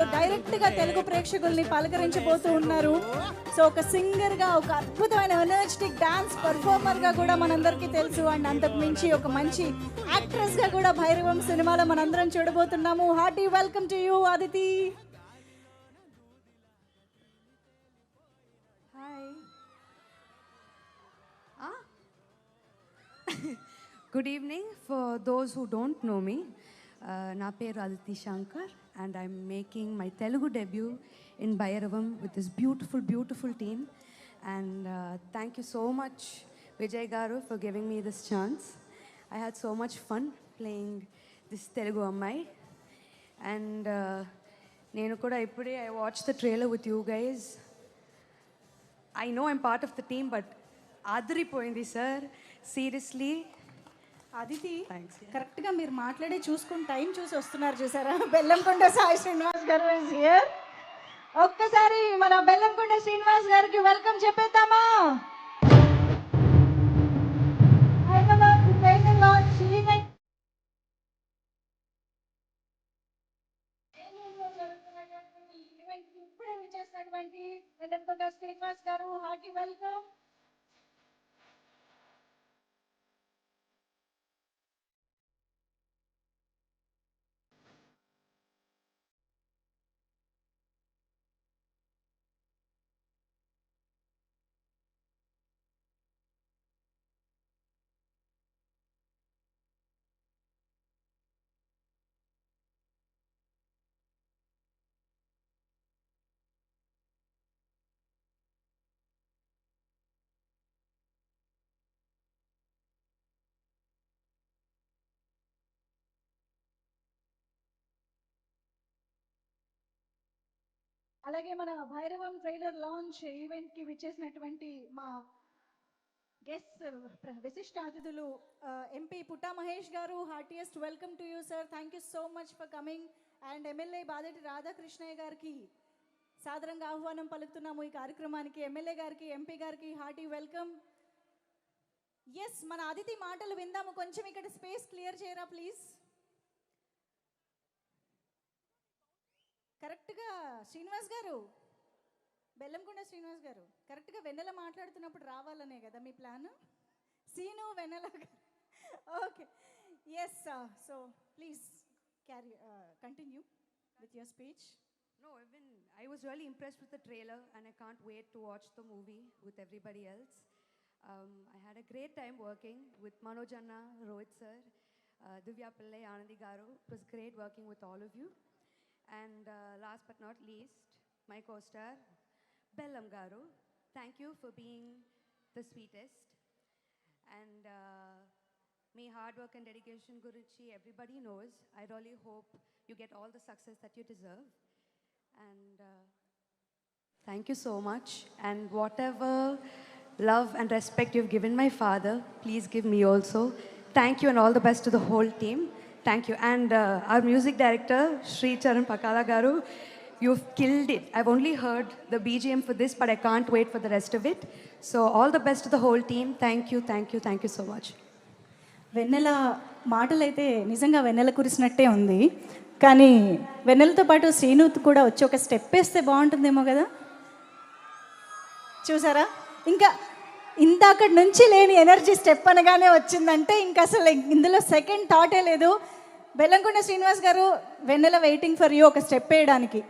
డైరెక్ట్గా తెలుగు ప్రేక్షకుల్ని పలకరించబోతూ ఉన్నారు. సో ఒక సింగర్గా, ఒక అద్భుతమైన ఎనర్జెటిక్ డాన్స్ పర్ఫార్మర్గా కూడా మనందరికీ తెలుసు. అండ్ అంతకు మించి ఒక మంచి యాక్ట్రెస్గా కూడా భైరవం సినిమాలో మనందరం చూడబోతున్నాము. Hearty welcome to you Aditi. Hi. Good evening. For those who don't know me, na peru Aditi Shankar and I'm making my Telugu debut in Bhairavam with this beautiful team. And thank you so much, Vijay Garu, for giving me this chance. I had so much fun playing this Telugu Ammai. And nenu kuda ippude I watched the trailer with you guys. I know I'm part of the team, but adripoyindi sir, seriously. Aditi, కరెక్ట్గా మీరు మాట్లాడే చూసుకుని time చూసి వస్తున్నారు చూసారా? బెల్లంకొండ సాయి శ్రీనివాస్ గారు is here. ఒక్కసారి మన బెల్లంకొండ శ్రీనివాస్ గారికి వెల్కమ్ చెప్పేద్దామా? ఇప్పుడే విచ్చేసినటువంటి బెల్లంకొండ శ్రీనివాస్ గారు, హార్టీ వెల్కమ్. అలాగే మన భైరవం ట్రైలర్ లాంచ్ ఈవెంట్ కి విచ్చేసినటువంటి మా గెస్ట్ విశిష్ట అతిథులు ఎంపీ పుట్టా మహేష్ గారు, heartiest welcome to you sir. Thank you so much for coming. And MLA Badeti Radhakrishnaiah గారికి సాదరంగా ఆహ్వానం పలుకుతున్నాము ఈ కార్యక్రమానికి. ఎమ్మెల్యే గారికి, ఎంపీ గారికి హార్టీ వెల్కమ్. ఎస్, మన అతిథి మాటలు విందాము. కొంచెం ఇక్కడ స్పేస్ క్లియర్ చేయరా ప్లీజ్. కరెక్ట్గా శ్రీనివాస్ గారు, బెల్లంకొండ శ్రీనివాస్ గారు, కరెక్ట్గా వెన్నెల మాట్లాడుతున్నప్పుడు రావాలనే కదా మీ plan? Seenu Vennela. Okay, yes. So please carry continue with your speech. No, I was really impressed with the trailer and I can't wait to watch the movie with everybody else. I had a great time working with Manoj Anna, Rohit sir, Divya Pillai, Anandi Garu. It was great working with all of you. And last but not least, my co-star, Bellam Garu. Thank you for being the sweetest. And me hard work and dedication gurinchi everybody knows. I really hope you get all the success that you deserve. And thank you so much. And whatever love and respect you've given my father, please give me also. Thank you and all the best to the whole team. Thank you. And our music director, Sri Charan Pakala Garu, you've killed it. I've only heard the BGM for this, but I can't wait for the rest of it. So all the best to the whole team. Thank you so much. వెన్నెల మాటలైతే నిజంగా వెన్నెల కురిసినట్టే ఉంది. కానీ వెన్నెలతో పాటు శ్రీను కూడా వచ్చి ఒక step వేస్తే బాగుంటుందేమో కదా. చూసారా, ఇంకా ఇంతక్కడి నుంచి లేని ఎనర్జీ స్టెప్ అనగానే వచ్చిందంటే ఇంకా అసలు ఇందులో సెకండ్ థాటే లేదు. బెల్లంకొండ శ్రీనివాస్ గారు, వెన్నెల వెయిటింగ్ ఫర్ యూ ఒక స్టెప్ వేయడానికి.